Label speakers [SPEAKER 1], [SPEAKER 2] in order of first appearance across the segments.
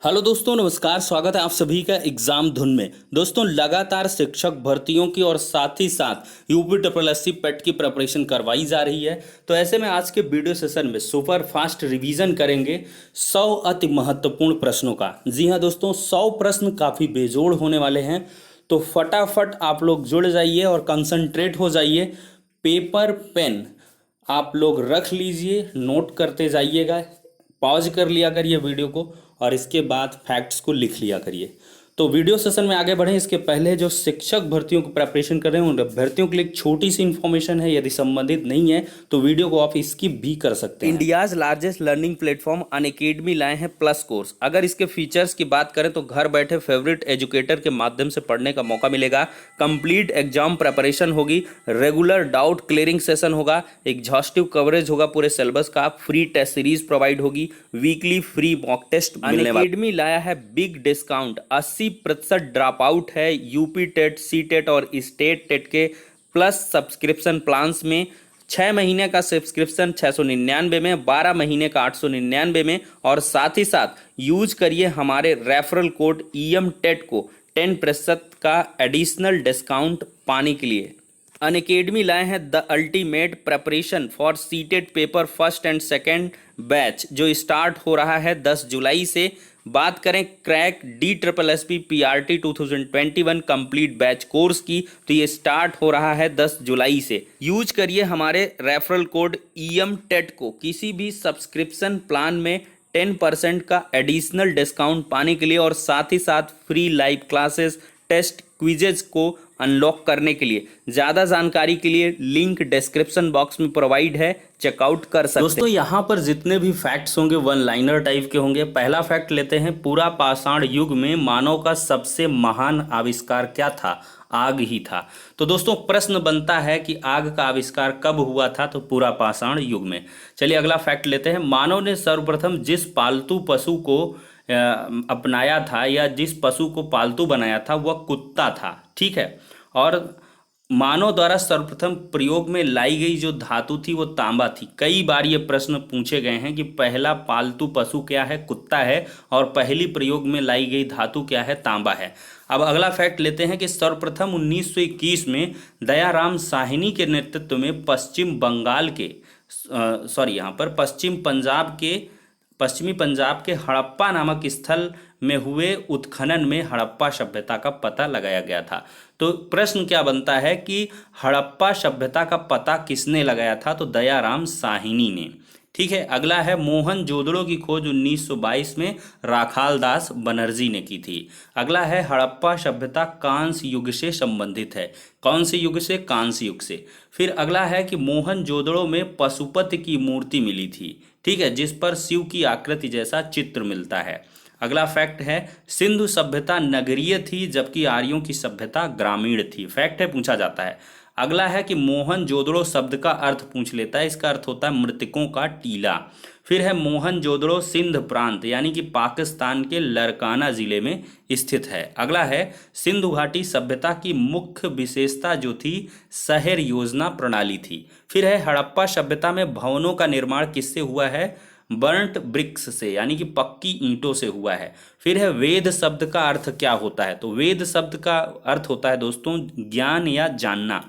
[SPEAKER 1] Hello दोस्तों, नमस्कार। स्वागत है आप सभी का एग्जाम धुन में। दोस्तों, लगातार शिक्षक भर्तियों की और साथ ही साथ यूपी ट्रिपल एससी पेट की प्रिपरेशन करवाई जा रही है। तो ऐसे में आज के वीडियो सेशन में सुपर फास्ट रिवीजन करेंगे 100 अति महत्वपूर्ण प्रश्नों का। जी हाँ दोस्तों, 100 प्रश्न काफ़ी बेजोड़ होने वाले हैं। तो फटाफट आप लोग जुड़ जाइए और कंसंट्रेट हो जाइए। पेपर पेन आप लोग रख लीजिए, नोट करते जाइएगा। पॉज कर लिया करिए वीडियो को और इसके बाद फैक्ट्स को लिख लिया करिए। तो वीडियो सेशन में आगे बढ़ें इसके पहले जो शिक्षक भर्तियों की प्रिपरेशन कर रहे हैं उन अभ्यर्थियों के लिए एक छोटी सी इन्फॉर्मेशन है। यदि संबंधित नहीं है तो वीडियो को आप स्किप भी कर सकते हैं। India's largest learning platform Unacademy लाए हैं प्लस कोर्स। अगर इसके फीचर्स की बात करें तो घर बैठे फेवरेट एजुकेटर के माध्यम से पढ़ने का मौका मिलेगा। कंप्लीट एग्जाम प्रिपरेशन होगी, रेगुलर डाउट क्लियरिंग सेशन होगा, एग्जॉस्टिव कवरेज होगा पूरे सिलेबस का, फ्री टेस्ट सीरीज प्रोवाइड होगी, वीकली फ्री मॉक टेस्ट मिलने वाला। अनअकैडमी लाया है बिग डिस्काउंट, 80% ड्रॉप आउट है यूपी टेट, सी टेट और स्टेट टेट के प्लस सब्सक्रिप्शन प्लान्स में। 6 महीने का सब्सक्रिप्शन 699 में, 12 महीने का 899 में। और साथ ही साथ यूज करिए हमारे रेफरल कोड EM टेट को 10% का एडिशनल डिस्काउंट पाने के लिए। अनअकैडमी लाए हैं the ultimate preparation for seated paper first and second batch, जो स्टार्ट हो रहा है 10 जुलाई से। बात करें crack DSSP PRT 2021 complete batch course की, तो ये स्टार्ट हो रहा है 10 जुलाई से। यूज करिए हमारे रेफरल कोड EM टेट को किसी भी सब्सक्रिप्शन प्लान में 10% का एडिशनल डिस्काउंट पाने के लिए और साथ ही साथ free live classes, test, quizzes को अनलॉक करने के लिए। ज़्यादा जानकारी के लिए लिंक डिस्क्रिप्शन बॉक्स में प्रोवाइड है, चेकआउट कर सकते हैं। दोस्तों, यहाँ पर जितने भी फैक्ट्स होंगे वन लाइनर टाइप के होंगे। पहला फैक्ट लेते हैं, पूरा पाषाण युग में मानव का सबसे महान आविष्कार क्या था? आग ही था। तो दोस्तों, प्रश्न बनता है कि आग का आविष्कार कब हुआ था? तो पूरा पाषाण युग में। चलिए अगला फैक्ट लेते हैं, मानव ने सर्वप्रथम जिस पालतू पशु को अपनाया था या जिस पशु को पालतू बनाया था वह कुत्ता था। ठीक है। और मानव द्वारा सर्वप्रथम प्रयोग में लाई गई जो धातु थी वो तांबा थी। कई बार ये प्रश्न पूछे गए हैं कि पहला पालतू पशु क्या है? कुत्ता है। और पहली प्रयोग में लाई गई धातु क्या है? तांबा है। अब अगला फैक्ट लेते हैं कि सर्वप्रथम 1921 में दयाराम साहनी के नेतृत्व में पश्चिम बंगाल के यहाँ पर पश्चिमी पंजाब के हड़प्पा नामक स्थल में हुए उत्खनन में हड़प्पा सभ्यता का पता लगाया गया था। तो प्रश्न क्या बनता है कि हड़प्पा सभ्यता का पता किसने लगाया था? तो दयाराम साहनी ने। ठीक है। अगला है, मोहनजोदड़ो की खोज 1922 में राखाल दास बनर्जी ने की थी। अगला है, हड़प्पा सभ्यता कांस्य युग से संबंधित है। कौन से युग से? कांस्य युग से। फिर अगला है कि मोहनजोदड़ो में पशुपति की मूर्ति मिली थी। ठीक है, जिस पर शिव की आकृति जैसा चित्र मिलता है। अगला फैक्ट है, सिंधु सभ्यता नगरीय थी जबकि आर्यों की सभ्यता ग्रामीण थी। फैक्ट है, पूछा जाता है। अगला है कि मोहनजोदड़ो शब्द का अर्थ पूछ लेता है। इसका अर्थ होता है मृतकों का टीला। फिर है, मोहनजोदड़ो सिंध प्रांत यानी कि पाकिस्तान के लरकाना जिले में स्थित है। अगला है, सिंधु घाटी सभ्यता की मुख्य विशेषता जो थी शहर योजना प्रणाली थी। फिर है, हड़प्पा सभ्यता में भवनों का निर्माण किससे हुआ है? बर्न्ट ब्रिक्स से यानी कि पक्की ईंटों से हुआ है। फिर है, वेद शब्द का अर्थ क्या होता है? तो वेद शब्द का अर्थ होता है दोस्तों ज्ञान या जानना।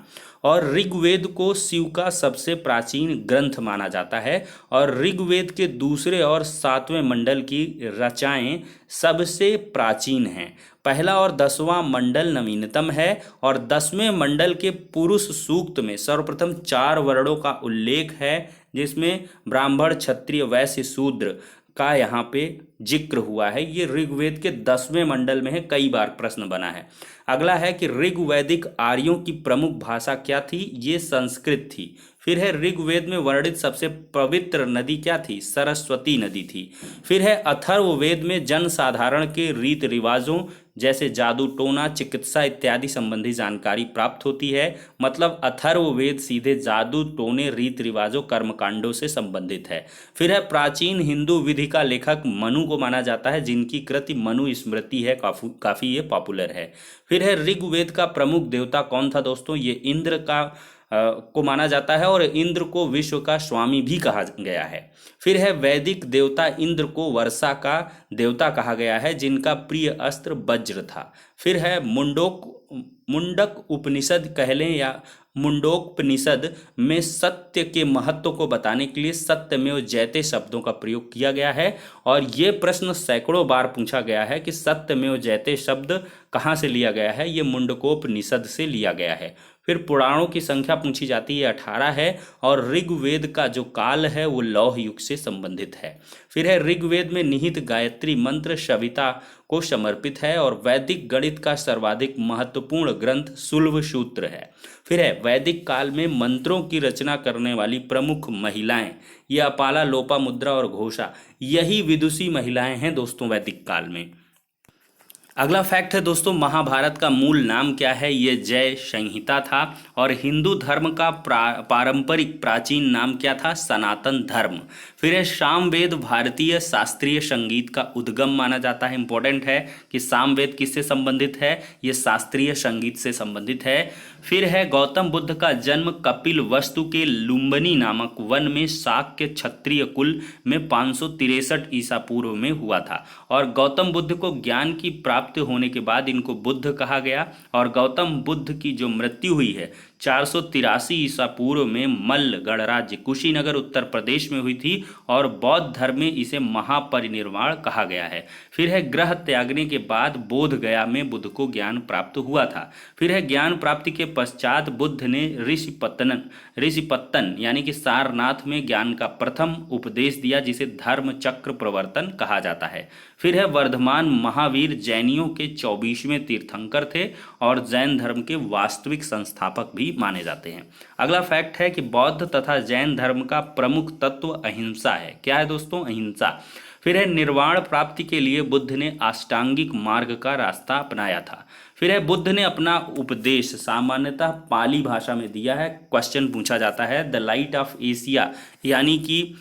[SPEAKER 1] और ऋग्वेद को शिव का सबसे प्राचीन ग्रंथ माना जाता है। और ऋग्वेद के दूसरे और 7वें मंडल की रचनाएं सबसे प्राचीन हैं। पहला और 10वां मंडल नवीनतम है। और 10वें मंडल के पुरुष सूक्त में सर्वप्रथम 4 वर्णों का उल्लेख है, जिसमें ब्राह्मण, क्षत्रिय, वैश्य, शूद्र का यहाँ पे जिक्र हुआ है। ये ऋग्वेद के 10वें मंडल में है, कई बार प्रश्न बना है। अगला है कि ऋग्वैदिक आर्यों की प्रमुख भाषा क्या थी? ये संस्कृत थी। फिर है, ऋग्वेद में वर्णित सबसे पवित्र नदी क्या थी? सरस्वती नदी थी। फिर है, अथर्ववेद में जन साधारण के रीति रिवाजों जैसे जादू टोना, चिकित्सा इत्यादि संबंधी जानकारी प्राप्त होती है। मतलब अथर्ववेद सीधे जादू टोने, रीति रिवाजों, कर्मकांडों से संबंधित है। फिर है, प्राचीन हिंदू विधि का लेखक मनु को माना जाता है, जिनकी कृति मनु स्मृति है, काफी ये पॉपुलर है। फिर है, ऋग्वेद का प्रमुख देवता कौन था दोस्तों? ये इंद्र का को माना जाता है और इंद्र को विश्व का स्वामी भी कहा गया है। फिर है वैदिक देवता इंद्र को वर्षा का देवता कहा गया है, जिनका प्रिय अस्त्र वज्र था। फिर है मुंडक उपनिषद कह लें या मुंडोपनिषद में सत्य के महत्व को बताने के लिए सत्यमेव जयते शब्दों का प्रयोग किया गया है। और ये प्रश्न सैकड़ों बार पूछा गया है कि सत्यमेव जयते शब्द कहाँ से लिया गया है। ये मुंडकोपनिषद से लिया गया है। फिर पुराणों की संख्या पूछी जाती है, 18 है। और ऋग्वेद का जो काल है वो लौह युग से संबंधित है। फिर है ऋग्वेद में निहित गायत्री मंत्र सविता को समर्पित है। और वैदिक गणित का सर्वाधिक महत्वपूर्ण ग्रंथ शुल्ब सूत्र है। फिर है वैदिक काल में मंत्रों की रचना करने वाली प्रमुख महिलाएं, ये अपाला, लोपामुद्रा और घोषा, यही विदुषी महिलाएं हैं दोस्तों वैदिक काल में। अगला फैक्ट है दोस्तों, महाभारत का मूल नाम क्या है। ये जय संहिता था। और हिंदू धर्म का पारंपरिक प्राचीन नाम क्या था, सनातन धर्म। फिर है सामवेद भारतीय शास्त्रीय संगीत का उद्गम माना जाता है। इंपॉर्टेंट है कि सामवेद किससे संबंधित है, ये शास्त्रीय संगीत से संबंधित है। फिर है गौतम बुद्ध का जन्म कपिल वस्तु के लुम्बिनी नामक वन में शाक्य क्षत्रिय कुल में 563 ईसा पूर्व में हुआ था। और गौतम बुद्ध को ज्ञान की प्राप्ति होने के बाद इनको बुद्ध कहा गया। और गौतम बुद्ध की जो मृत्यु हुई है 483 ईसा पूर्व में मल्ल गणराज्य कुशीनगर उत्तर प्रदेश में हुई थी। और बौद्ध धर्म में इसे महापरिनिर्वाण कहा गया है। फिर है ग्रह त्यागने के बाद बोध गया में बुद्ध को ज्ञान प्राप्त हुआ था। फिर है ज्ञान प्राप्ति के पश्चात बुद्ध ने ऋषिपत्तन यानी कि सारनाथ में ज्ञान का प्रथम उपदेश दिया, जिसे धर्म चक्र प्रवर्तन कहा जाता है। फिर है वर्धमान महावीर जैनियों के 24वें तीर्थंकर थे और जैन धर्म के वास्तविक संस्थापक भी माने जाते हैं। अगला फैक्ट है कि बौद्ध तथा जैन धर्म का प्रमुख तत्व अहिंसा है। क्या है दोस्तों, अहिंसा। फिर है निर्वाण प्राप्ति के लिए बुद्ध ने अष्टांगिक मार्ग का रास्ता अपनाया था। फिर है बुद्ध ने अपना उपदेश सामान्यतः पाली भाषा में दिया है। क्वेश्चन पूछा जाता है द लाइट ऑफ एशिया, यानी कि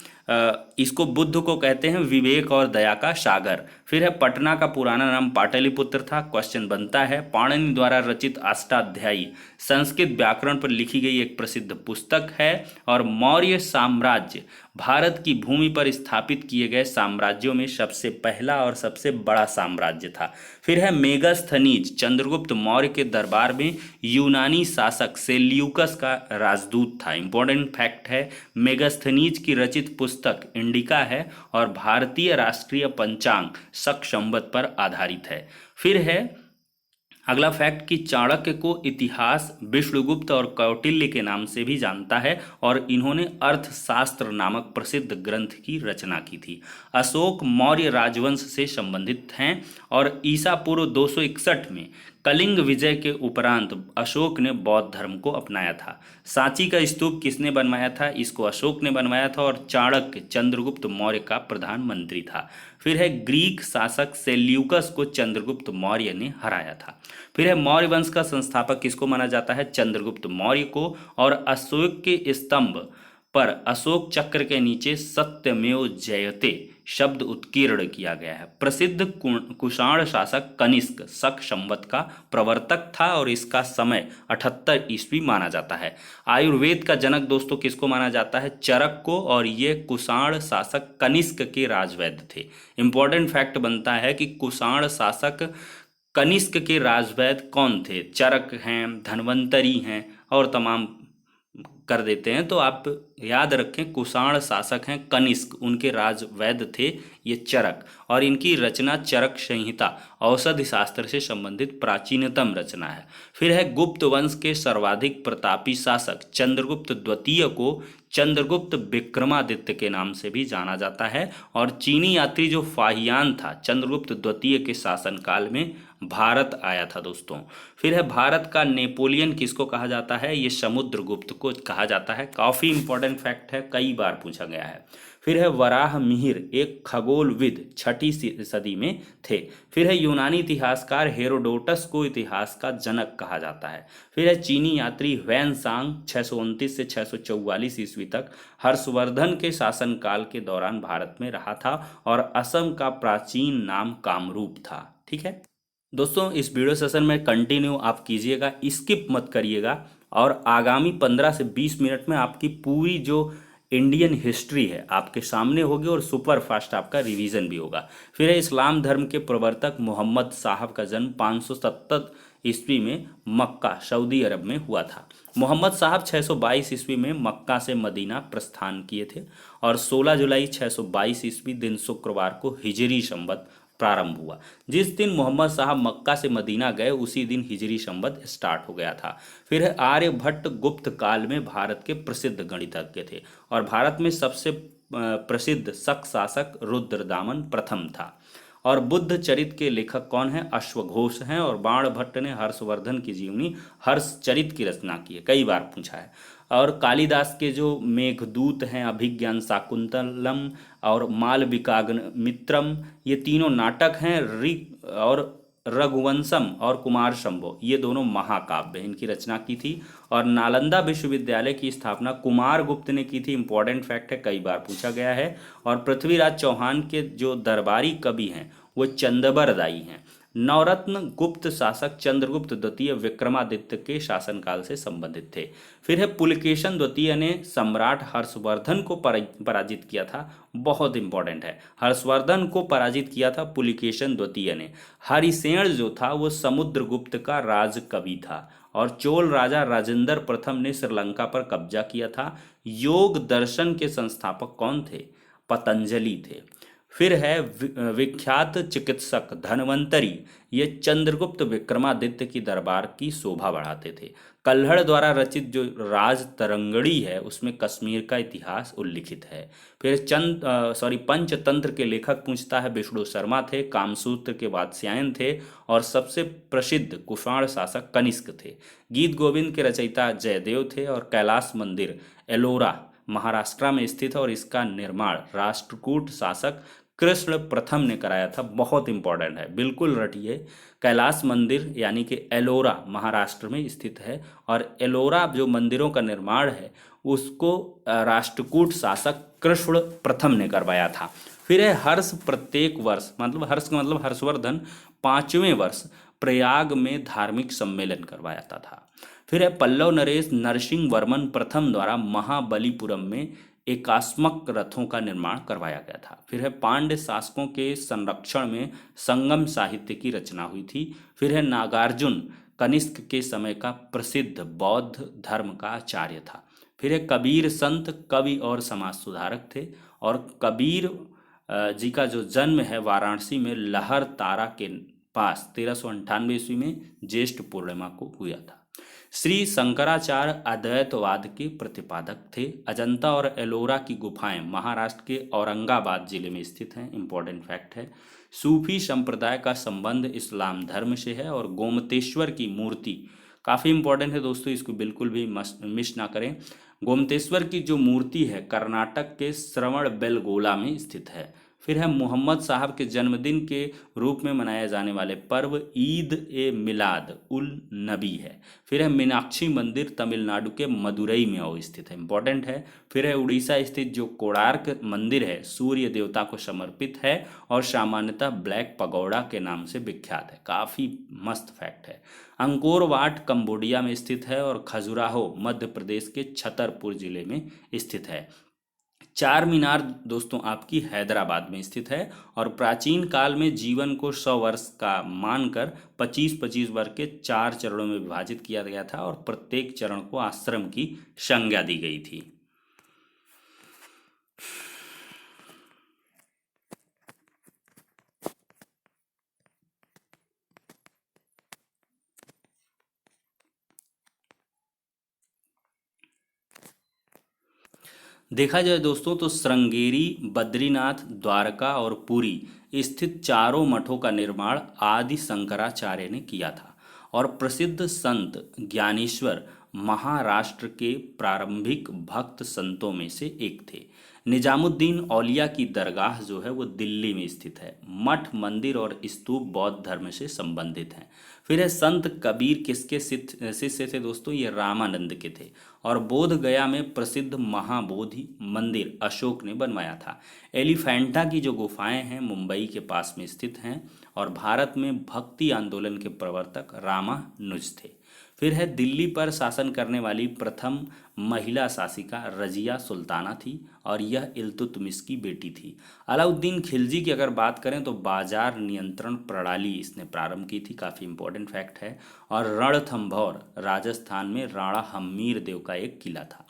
[SPEAKER 1] इसको बुद्ध को कहते हैं विवेक और दया का सागर। फिर है पटना का पुराना नाम पाटलिपुत्र था। क्वेश्चन बनता है पाणिनि द्वारा रचित अष्टाध्यायी संस्कृत व्याकरण पर लिखी गई एक प्रसिद्ध पुस्तक है। और मौर्य साम्राज्य भारत की भूमि पर स्थापित किए गए साम्राज्यों में सबसे पहला और सबसे बड़ा साम्राज्य था। फिर है मेगास्थनीज चंद्रगुप्त मौर्य के दरबार में यूनानी शासक सेल्यूकस का राजदूत था। इंपॉर्टेंट फैक्ट है, मेगास्थनीज की रचित पुस्तक इंडिका है और भारतीय राष्ट्रीय पंचांग शक संवत पर आधारित है। फिर है अगला फैक्ट कि चाणक्य को इतिहास विष्णुगुप्त और कौटिल्य के नाम से भी जानता है और इन्होंने अर्थशास्त्र नामक प्रसिद्ध ग्रंथ की रचना की थी। अशोक मौर्य राजवंश से संबंधित हैं और ईसा पूर्व 261 में कलिंग विजय के उपरांत अशोक ने बौद्ध धर्म को अपनाया था। सांची का स्तूप किसने बनवाया था, इसको अशोक ने बनवाया था और चाणक्य चंद्रगुप्त मौर्य का प्रधानमंत्री था। फिर है ग्रीक शासक सेल्यूकस को चंद्रगुप्त मौर्य ने हराया था। फिर है मौर्य वंश का संस्थापक किसको माना जाता है, चंद्रगुप्त मौर्य को। और अशोक के स्तंभ पर अशोक चक्र के नीचे सत्यमेव जयते शब्द उत्कीर्ण किया गया है। प्रसिद्ध कुषाण शासक कनिष्क शक संवत का प्रवर्तक था और इसका समय 78 ईस्वी माना जाता है। आयुर्वेद का जनक दोस्तों किसको माना जाता है, चरक को। और ये कुषाण शासक कनिष्क के राजवैद्य थे। इंपॉर्टेंट फैक्ट बनता है कि कुषाण शासक कनिष्क के राजवैद्य कौन थे, चरक हैं, धन्वंतरी हैं और तमाम कर देते हैं। तो आप याद रखें कुषाण शासक हैं कनिष्क, उनके राजवैद्य थे ये चरक। और इनकी रचना चरक संहिता औषधि शास्त्र से संबंधित प्राचीनतम रचना है। फिर है गुप्त वंश के सर्वाधिक प्रतापी शासक चंद्रगुप्त द्वितीय को चंद्रगुप्त विक्रमादित्य के नाम से भी जाना जाता है। और चीनी यात्री जो फाहियान था चंद्रगुप्त द्वितीय के शासनकाल में भारत आया था दोस्तों। फिर है भारत का नेपोलियन किसको कहा जाता है, ये समुद्रगुप्त को कहा जाता है। काफ़ी इंपॉर्टेंट फैक्ट है, कई बार पूछा गया है। फिर है वराह मिहिर एक खगोलविद 6ठी सदी में थे। फिर है यूनानी इतिहासकार हेरोडोटस को इतिहास का जनक कहा जाता है। फिर है चीनी यात्री ह्वेन सांग 629 से 644 ईस्वी तक हर्षवर्धन के शासनकाल के दौरान भारत में रहा था और असम का प्राचीन नाम कामरूप था। ठीक है दोस्तों, इस वीडियो सेशन में कंटिन्यू आप कीजिएगा, स्किप मत करिएगा और आगामी 15 से 20 मिनट में आपकी पूरी जो इंडियन हिस्ट्री है आपके सामने होगी और सुपर फास्ट आपका रिवीजन भी होगा। फिर है इस्लाम धर्म के प्रवर्तक मोहम्मद साहब का जन्म 570 ईस्वी में मक्का सऊदी अरब में हुआ था। मोहम्मद साहब 622 ईस्वी में मक्का से मदीना प्रस्थान किए थे और 16 जुलाई 622 ईस्वी दिन शुक्रवार को हिजरी संवत प्रारंभ हुआ। जिस दिन मोहम्मद साहब मक्का से मदीना गए उसी दिन हिजरी संवत स्टार्ट हो गया था। फिर है आर्यभट्ट गुप्त काल में भारत के प्रसिद्ध गणितज्ञ थे और भारत में सबसे प्रसिद्ध शक शासक रुद्रदामन प्रथम था। और बुद्ध चरित के लेखक कौन है? अश्वघोष हैं। और बाणभट्ट ने हर्षवर्धन की जीवनी हर्ष चरित की रचना की है, कई बार पूछा है। और कालिदास के जो मेघदूत हैं, अभिज्ञान शाकुंतलम और मालविकाग्निमित्रम, ये तीनों नाटक हैं। ऋग और रघुवंशम और कुमार शंभो, ये दोनों महाकाव्य इनकी रचना की थी। और नालंदा विश्वविद्यालय की स्थापना कुमार गुप्त ने की थी, इंपॉर्टेंट फैक्ट है, कई बार पूछा गया है। और पृथ्वीराज चौहान के जो दरबारी कवि हैं वो चंदबरदाई हैं। नवरत्न गुप्त शासक चंद्रगुप्त द्वितीय विक्रमादित्य के शासनकाल से संबंधित थे। फिर है पुलकेशन द्वितीय ने सम्राट हर्षवर्धन को पराजित किया था, बहुत इंपॉर्टेंट है, हर्षवर्धन को पराजित किया था पुलकेशन द्वितीय ने। हरिसेन जो था वो समुद्रगुप्त का राज कवि था। और चोल राजा राजेंद्र प्रथम ने श्रीलंका पर कब्जा किया था। योग दर्शन के संस्थापक कौन थे? पतंजलि थे। फिर है विख्यात चिकित्सक धन्वंतरी, ये चंद्रगुप्त विक्रमादित्य की दरबार की शोभा बढ़ाते थे। कल्हड़ द्वारा रचित जो राज तरंगड़ी है उसमें कश्मीर का इतिहास उल्लिखित है। फिर पंचतंत्र के लेखक पूछता है, विष्णु शर्मा थे। कामसूत्र के वात्स्यायन थे और सबसे प्रसिद्ध कुषाण शासक कनिष्क थे। गीत गोविंद के रचयिता जयदेव थे। और कैलाश मंदिर एलोरा महाराष्ट्र में स्थित है और इसका निर्माण राष्ट्रकूट शासक कृष्ण प्रथम ने कराया था, बहुत इंपॉर्टेंट है, बिल्कुल रटिए। कैलाश मंदिर यानी कि एलोरा महाराष्ट्र में स्थित है और एलोरा जो मंदिरों का निर्माण है उसको राष्ट्रकूट शासक कृष्ण प्रथम ने करवाया था। फिर है हर्ष प्रत्येक वर्ष, मतलब हर्ष का मतलब हर्षवर्धन 5वें वर्ष प्रयाग में धार्मिक सम्मेलन करवाया था। फिर है पल्लव नरेश नरसिंह वर्मन प्रथम द्वारा महाबलीपुरम में एकास्मक रथों का निर्माण करवाया गया था। फिर है पांड्य शासकों के संरक्षण में संगम साहित्य की रचना हुई थी। फिर है नागार्जुन कनिष्क के समय का प्रसिद्ध बौद्ध धर्म का आचार्य था। फिर है कबीर संत कवि और समाज सुधारक थे। और कबीर जी का जो जन्म है वाराणसी में लहर तारा के पास 1398 ईस्वी में ज्येष्ठ पूर्णिमा को हुआ था। श्री शंकराचार्य अद्वैतवाद के प्रतिपादक थे। अजंता और एलोरा की गुफाएं महाराष्ट्र के औरंगाबाद जिले में स्थित हैं, इंपॉर्टेंट फैक्ट है। सूफी संप्रदाय का संबंध इस्लाम धर्म से है। और गोमतेश्वर की मूर्ति काफ़ी इंपॉर्टेंट है दोस्तों, इसको बिल्कुल भी मिस ना करें। गोमतेश्वर की जो मूर्ति है कर्नाटक के श्रवणबेलगोला में स्थित है। फिर है मोहम्मद साहब के जन्मदिन के रूप में मनाए जाने वाले पर्व ईद ए मिलाद उल नबी है। फिर है मीनाक्षी मंदिर तमिलनाडु के मदुरई में स्थित है, इंपॉर्टेंट है। फिर है उड़ीसा स्थित जो कोणार्क मंदिर है सूर्य देवता को समर्पित है और सामान्यतः ब्लैक पगोड़ा के नाम से विख्यात है, काफ़ी मस्त फैक्ट है। अंकोर वाट कंबोडिया में स्थित है और खजुराहो मध्य प्रदेश के छतरपुर जिले में स्थित है। चार मीनार दोस्तों आपकी हैदराबाद में स्थित है। और प्राचीन काल में जीवन को 100 वर्ष का मानकर 25-25 वर्ष के 4 चरणों में विभाजित किया गया था और प्रत्येक चरण को आश्रम की संज्ञा दी गई थी। देखा जाए दोस्तों तो श्रृंगेरी, बद्रीनाथ, द्वारका और पुरी स्थित चारों मठों का निर्माण आदि शंकराचार्य ने किया था। और प्रसिद्ध संत ज्ञानेश्वर महाराष्ट्र के प्रारंभिक भक्त संतों में से एक थे। निजामुद्दीन औलिया की दरगाह जो है वो दिल्ली में स्थित है। मठ, मंदिर और स्तूप बौद्ध धर्म से संबंधित हैं। फिर है संत कबीर किसके शिष्य थे दोस्तों? ये रामानंद के थे। और बोध गया में प्रसिद्ध महाबोधि मंदिर अशोक ने बनवाया था। एलिफेंटा की जो गुफाएं हैं मुंबई के पास में स्थित हैं। और भारत में भक्ति आंदोलन के प्रवर्तक रामानुज थे। फिर है दिल्ली पर शासन करने वाली प्रथम महिला शासिका रजिया सुल्ताना थी और यह इल्तुतमिश की बेटी थी। अलाउद्दीन खिलजी की अगर बात करें तो बाजार नियंत्रण प्रणाली इसने प्रारंभ की थी, काफ़ी इंपॉर्टेंट फैक्ट है। और रणथंभौर राजस्थान में राणा हम्मीर देव का एक किला था।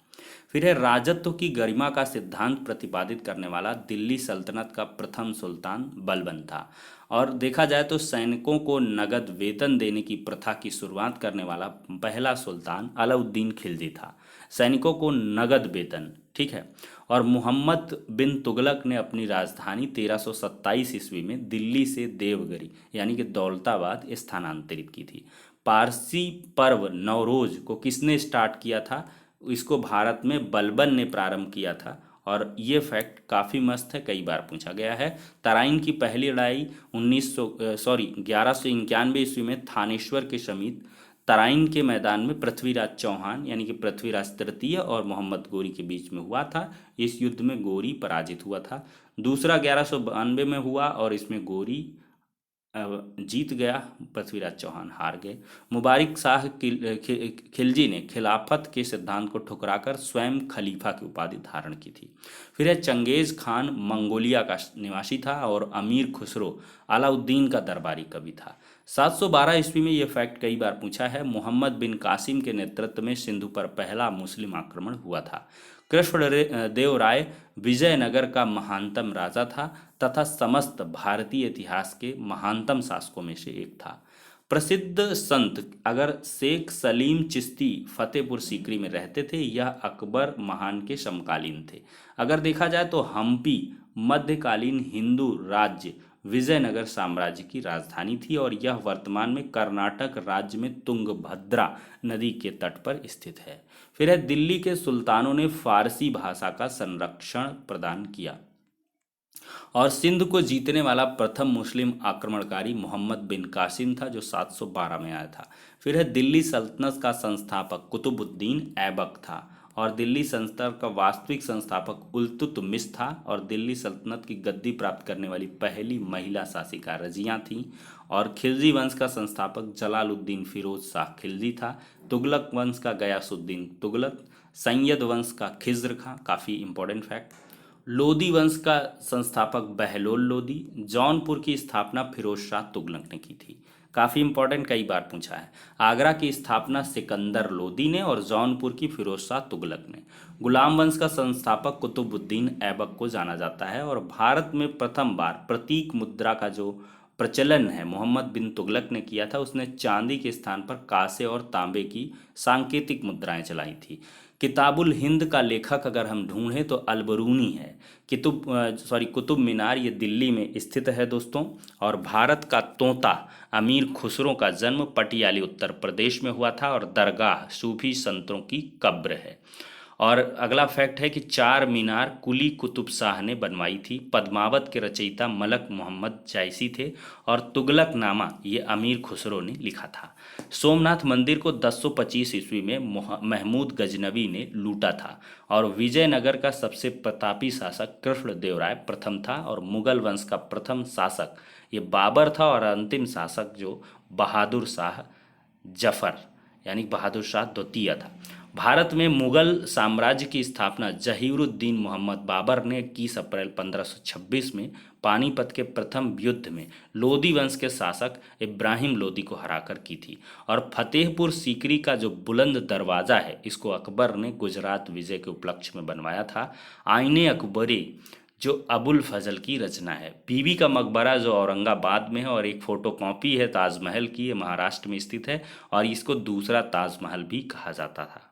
[SPEAKER 1] फिर है राजत्व की गरिमा का सिद्धांत प्रतिपादित करने वाला दिल्ली सल्तनत का प्रथम सुल्तान बलबन था। और देखा जाए तो सैनिकों को नगद वेतन देने की प्रथा की शुरुआत करने वाला पहला सुल्तान अलाउद्दीन खिलजी था। सैनिकों को नगद वेतन, ठीक है। और मोहम्मद बिन तुगलक ने अपनी राजधानी 1327 ईस्वी में दिल्ली से देवगिरी यानी कि दौलताबाद स्थानांतरित की थी। पारसी पर्व नवरोज को किसने स्टार्ट किया था? इसको भारत में बलबन ने प्रारंभ किया था। और ये फैक्ट काफ़ी मस्त है, कई बार पूछा गया है। तराइन की पहली लड़ाई 1191 ईस्वी में थानेश्वर के समीप तराइन के मैदान में पृथ्वीराज चौहान यानी कि पृथ्वीराज तृतीय और मोहम्मद गोरी के बीच में हुआ था। इस युद्ध में गोरी पराजित हुआ था। दूसरा 1192 में हुआ और इसमें गोरी जीत गया, पृथ्वीराज चौहान हार गए। मुबारिक शाह खिलजी ने खिलाफत के सिद्धांत को ठुकराकर स्वयं खलीफा की उपाधि धारण की थी। फिर है चंगेज खान मंगोलिया का निवासी था और अमीर खुसरो अलाउद्दीन का दरबारी कवि था। 712 ईस्वी में यह फैक्ट कई बार पूछा है, मोहम्मद बिन कासिम के नेतृत्व में सिंधु पर पहला मुस्लिम आक्रमण हुआ था। कृष्णदेव राय विजयनगर का महानतम राजा था तथा समस्त भारतीय इतिहास के महानतम शासकों में से एक था। प्रसिद्ध संत अगर शेख सलीम चिश्ती फतेहपुर सीकरी में रहते थे, यह अकबर महान के समकालीन थे। अगर देखा जाए तो हम्पी मध्यकालीन हिंदू राज्य विजयनगर साम्राज्य की राजधानी थी और यह वर्तमान में कर्नाटक राज्य में तुंगभद्रा नदी के तट पर स्थित है। फिर है दिल्ली के सुल्तानों ने फारसी भाषा का संरक्षण प्रदान किया और सिंध को जीतने वाला प्रथम मुस्लिम आक्रमणकारी मोहम्मद बिन कासिम था जो 712 में आया था। फिर है दिल्ली सल्तनत का संस्थापक कुतुबुद्दीन ऐबक था और दिल्ली सल्तनत का वास्तविक संस्थापक इल्तुतमिश था और दिल्ली सल्तनत की गद्दी प्राप्त करने वाली पहली महिला शासिका रजिया थी। और खिलजी वंश का संस्थापक जलालुद्दीन फिरोज शाह खिलजी था। तुगलक वंश का गयासुद्दीन तुगलक, सैयद वंश का खिज्र खां, काफ़ी इंपॉर्टेंट फैक्ट। लोदी वंश का संस्थापक बहलोल लोदी। जौनपुर की स्थापना फिरोज शाह तुगलक ने की थी, काफ़ी इंपॉर्टेंट, कई बार पूछा है। आगरा की स्थापना सिकंदर लोदी ने और जौनपुर की फिरोज शाह तुगलक ने। गुलाम वंश का संस्थापक कुतुबुद्दीन ऐबक को जाना जाता है और भारत में प्रथम बार प्रतीक मुद्रा का जो प्रचलन है मोहम्मद बिन तुगलक ने किया था। उसने चांदी के स्थान पर कांसे और तांबे की सांकेतिक मुद्राएं चलाई थी। किताबुल हिंद का लेखक अगर हम ढूंढें तो अलबरूनी है। कुतुब मीनार ये दिल्ली में स्थित है दोस्तों। और भारत का तोता अमीर खुसरो का जन्म पटियाली उत्तर प्रदेश में हुआ था और दरगाह सूफी संतों की कब्र है। और अगला फैक्ट है कि चार मीनार कुली कुतुब शाह ने बनवाई थी। पद्मावत के रचयिता मलक मोहम्मद जायसी थे और तुगलक नामा ये अमीर खुसरो ने लिखा था। सोमनाथ मंदिर को 1025 ईस्वी में महमूद गजनवी ने लूटा था और विजयनगर का सबसे प्रतापी शासक कृष्णदेव राय प्रथम था और मुगल वंश का प्रथम शासक ये बाबर था और अंतिम शासक जो बहादुर शाह जफर यानी बहादुर शाह द्वितीय था। भारत में मुगल साम्राज्य की स्थापना जहीरुद्दीन मोहम्मद बाबर ने 21 अप्रैल 1526 में पानीपत के प्रथम युद्ध में लोदी वंश के शासक इब्राहिम लोदी को हराकर की थी। और फतेहपुर सीकरी का जो बुलंद दरवाज़ा है इसको अकबर ने गुजरात विजय के उपलक्ष्य में बनवाया था। आईने अकबरी जो अबुल फजल की रचना है। बीबी का मकबरा जो औरंगाबाद में है और एक फ़ोटो कॉपी है ताजमहल की, ये महाराष्ट्र में स्थित है और इसको दूसरा ताजमहल भी कहा जाता था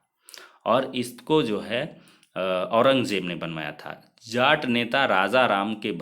[SPEAKER 1] और इसको जो है औरंगजेब ने बनवाया था। जाट नेता राजा राम के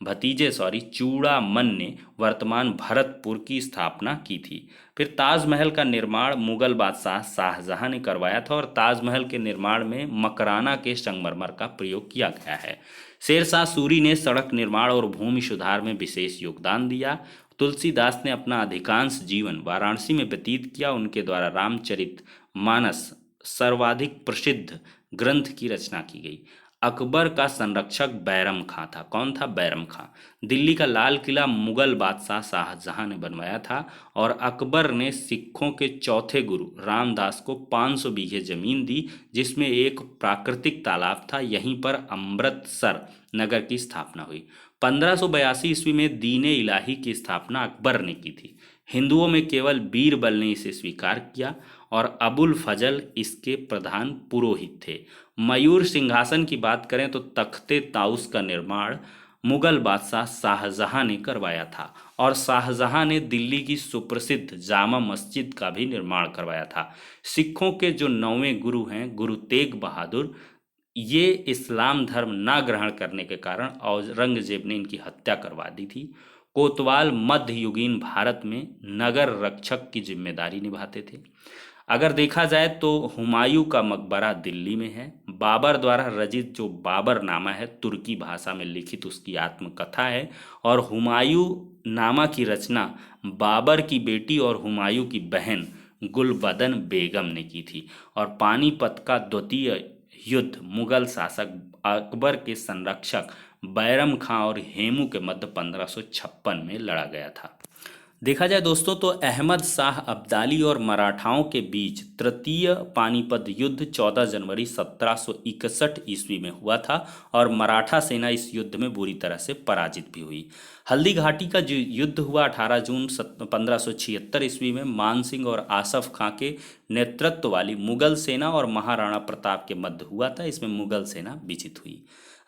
[SPEAKER 1] भतीजे चूड़ामन ने वर्तमान भरतपुर की स्थापना की थी। फिर ताजमहल का निर्माण मुगल बादशाह शाहजहां ने करवाया था और ताजमहल के निर्माण में मकराना के संगमरमर का प्रयोग किया गया है। शेरशाह सूरी ने सड़क निर्माण और भूमि सुधार में विशेष योगदान दिया। तुलसीदास ने अपना अधिकांश जीवन वाराणसी में व्यतीत किया। उनके द्वारा रामचरित मानस सर्वाधिक प्रसिद्ध ग्रंथ की रचना की गई। अकबर का संरक्षक बैरम खां था। कौन था? बैरम खां। दिल्ली का लाल किला मुगल बादशाह शाहजहां ने बनवाया था और अकबर ने सिखों के चौथे गुरु रामदास को 500 बीघे जमीन दी, जिसमें एक प्राकृतिक तालाब था। यहीं पर अमृतसर नगर की स्थापना हुई। 1582 ईस्वी में दीन इलाही की स्थापना अकबर ने की थी। हिंदुओं में केवल बीरबल ने इसे स्वीकार किया और अबुल फजल इसके प्रधान पुरोहित थे। मयूर सिंहासन की बात करें तो तख्ते ताउस का निर्माण मुगल बादशाह शाहजहां ने करवाया था और शाहजहां ने दिल्ली की सुप्रसिद्ध जामा मस्जिद का भी निर्माण करवाया था। सिखों के जो 9वें गुरु हैं गुरु तेग बहादुर, ये इस्लाम धर्म ना ग्रहण करने के कारण औरंगजेब ने इनकी हत्या करवा दी थी। कोतवाल मध्ययुगीन भारत में नगर रक्षक की जिम्मेदारी निभाते थे। अगर देखा जाए तो हुमायूं का मकबरा दिल्ली में है। बाबर द्वारा रचित जो बाबरनामा है, तुर्की भाषा में लिखित उसकी आत्मकथा है और हुमायूं नामा की रचना बाबर की बेटी और हुमायूं की बहन गुलबदन बेगम ने की थी। और पानीपत का द्वितीय युद्ध मुगल शासक अकबर के संरक्षक बैरम खां और हेमू के मध्य 1556 में लड़ा गया था। देखा जाए दोस्तों तो अहमद शाह अब्दाली और मराठाओं के बीच तृतीय पानीपत युद्ध 14 जनवरी 1761 ईस्वी में हुआ था और मराठा सेना इस युद्ध में बुरी तरह से पराजित भी हुई। हल्दी घाटी का जो युद्ध हुआ 18 जून 1576 ईस्वी में मान सिंह और आसफ खां के नेतृत्व वाली मुगल सेना और महाराणा प्रताप के मध्य हुआ था। इसमें मुगल सेना विजित हुई।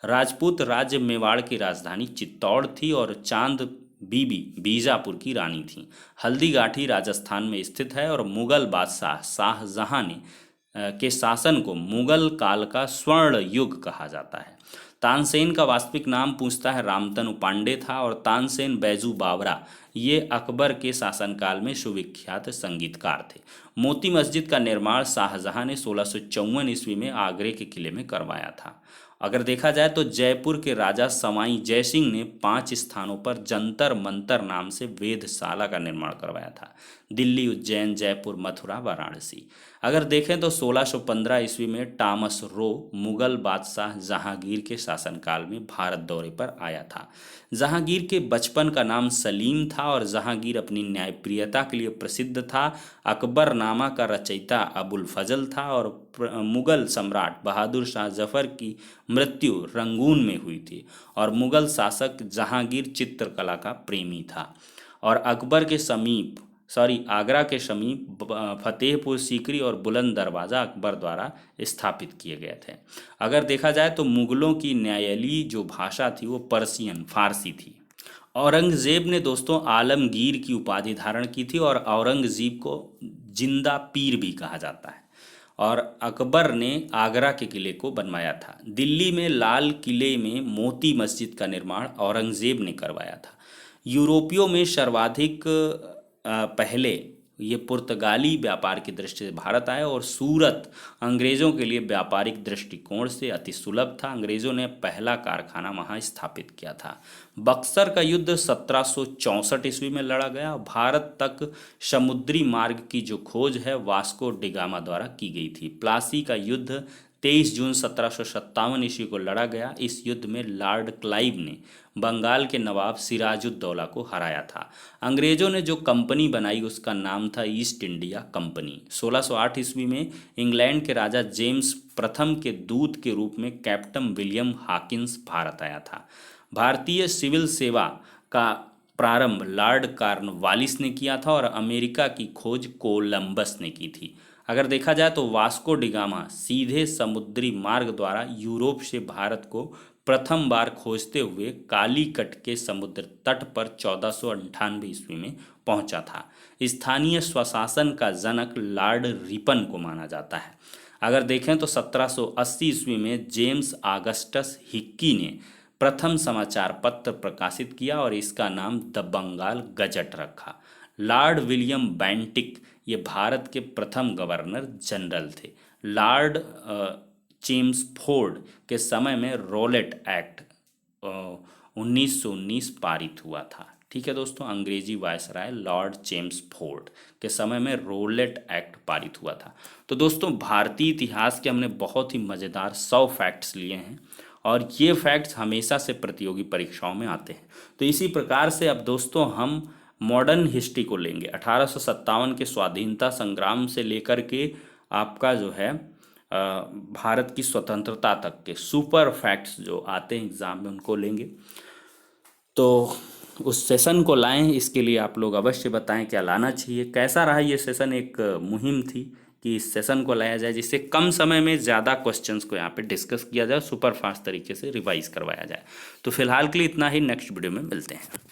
[SPEAKER 1] राजपूत राज्य मेवाड़ की राजधानी चित्तौड़ थी और चांद बीबी बीजापुर की रानी थी। हल्दीघाटी राजस्थान में स्थित है और मुगल बादशाह शाहजहां ने के शासन को मुगल काल का स्वर्ण युग कहा जाता है। तानसेन का वास्तविक नाम पूछता है रामतनु पांडे था और तानसेन बैजू बावरा ये अकबर के शासनकाल में सुविख्यात संगीतकार थे। मोती मस्जिद का निर्माण शाहजहां ने 1654 ईस्वी में आगरे के किले में करवाया था। अगर देखा जाए तो जयपुर के राजा सवाई जयसिंह ने 5 स्थानों पर जंतर मंतर नाम से वेधशाला का निर्माण करवाया था। दिल्ली, उज्जैन, जयपुर, मथुरा, वाराणसी। अगर देखें तो 1615 ईस्वी में टॉमस रो मुगल बादशाह जहांगीर के शासनकाल में भारत दौरे पर आया था। जहांगीर के बचपन का नाम सलीम था और जहांगीर अपनी न्यायप्रियता के लिए प्रसिद्ध था। अकबरनामा का रचयिता अबुल फजल था और मुगल सम्राट बहादुर शाह जफर की मृत्यु रंगून में हुई थी और मुगल शासक जहांगीर चित्रकला का प्रेमी था और अकबर के समीप आगरा के समीप फतेहपुर सीकरी और बुलंद दरवाज़ा अकबर द्वारा स्थापित किए गए थे। अगर देखा जाए तो मुगलों की न्यायालयी जो भाषा थी वो पर्शियन फारसी थी। औरंगजेब ने दोस्तों आलमगीर की उपाधि धारण की थी और औरंगजेब को जिंदा पीर भी कहा जाता है और अकबर ने आगरा के किले को बनवाया था। दिल्ली में लाल किले में मोती मस्जिद का निर्माण औरंगजेब ने करवाया था। यूरोपियों में सर्वाधिक पहले ये पुर्तगाली व्यापार की दृष्टि से भारत आए और सूरत अंग्रेज़ों के लिए व्यापारिक दृष्टिकोण से अति सुलभ था। अंग्रेज़ों ने पहला कारखाना वहाँ स्थापित किया था। बक्सर का युद्ध 1764 ईस्वी में लड़ा गया। भारत तक समुद्री मार्ग की जो खोज है वास्को डिगामा द्वारा की गई थी। प्लासी का युद्ध 23 जून 1757 ईस्वी को लड़ा गया। इस युद्ध में लॉर्ड क्लाइव ने बंगाल के नवाब सिराजुद्दौला को हराया था। अंग्रेज़ों ने जो कंपनी बनाई उसका नाम था ईस्ट इंडिया कंपनी। 1608 ईस्वी में इंग्लैंड के राजा जेम्स प्रथम के दूत के रूप में कैप्टन विलियम हॉकिंस भारत आया था। भारतीय सिविल सेवा का प्रारंभ लॉर्ड कॉर्नवालिस ने किया था और अमेरिका की खोज कोलंबस ने की थी। अगर देखा जाए तो वास्को डिगामा सीधे समुद्री मार्ग द्वारा यूरोप से भारत को प्रथम बार खोजते हुए कालीकट के समुद्र तट पर 1498 ईस्वी में पहुंचा था। स्थानीय स्वशासन का जनक लॉर्ड रिपन को माना जाता है। अगर देखें तो 1780 ईस्वी में जेम्स ऑगस्टस हिक्की ने प्रथम समाचार पत्र प्रकाशित किया और इसका नाम द बंगाल गजट रखा। लॉर्ड विलियम बेंटिक ये भारत के प्रथम गवर्नर जनरल थे। लॉर्ड चेम्सफोर्ड के समय में रोलेट एक्ट 1919 पारित हुआ था। ठीक है दोस्तों, अंग्रेजी वायसराय लॉर्ड चेम्सफोर्ड के समय में रोलेट एक्ट पारित हुआ था। तो दोस्तों भारतीय इतिहास के हमने बहुत ही मज़ेदार 100 फैक्ट्स लिए हैं और ये फैक्ट्स हमेशा से प्रतियोगी परीक्षाओं में आते हैं। तो इसी प्रकार से अब दोस्तों हम मॉडर्न हिस्ट्री को लेंगे, 1857 के स्वाधीनता संग्राम से लेकर के आपका जो है भारत की स्वतंत्रता तक के सुपर फैक्ट्स जो आते हैं एग्जाम में उनको लेंगे। तो उस सेशन को लाएं, इसके लिए आप लोग अवश्य बताएं क्या लाना चाहिए। कैसा रहा ये सेशन, एक मुहिम थी कि इस सेशन को लाया जाए जिससे कम समय में ज़्यादा क्वेश्चंस को यहाँ पे डिस्कस किया जाए, सुपर फास्ट तरीके से रिवाइज करवाया जाए। तो फिलहाल के लिए इतना ही, नेक्स्ट वीडियो में मिलते हैं।